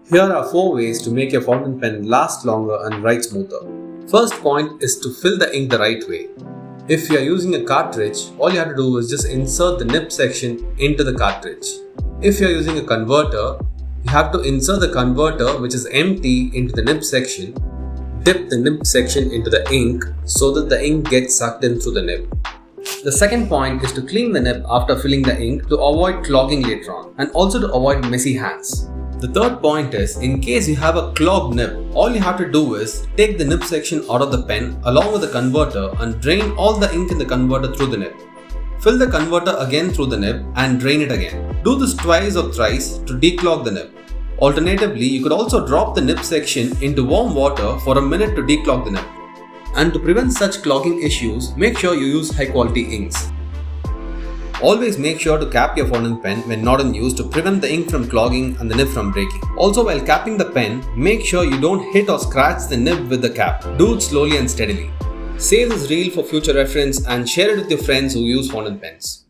Here are 4 ways to make your fountain pen last longer and write smoother. First point is to fill the ink the right way. If you are using a cartridge, all you have to do is just insert the nib section into the cartridge. If you are using a converter, you have to insert the converter which is empty into the nib section, dip the nib section into the ink so that the ink gets sucked in through the nib. The second point is to clean the nib after filling the ink to avoid clogging later on and also to avoid messy hands. The third point is, in case you have a clogged nib, all you have to do is take the nib section out of the pen along with the converter and drain all the ink in the converter through the nib. Fill the converter again through the nib and drain it again. Do this twice or thrice to declog the nib. Alternatively, you could also drop the nib section into warm water for a minute to declog the nib. And to prevent such clogging issues, make sure you use high quality inks. Always make sure to cap your fountain pen when not in use to prevent the ink from clogging and the nib from breaking. Also, while capping the pen, make sure you don't hit or scratch the nib with the cap. Do it slowly and steadily. Save this reel for future reference and share it with your friends who use fountain pens.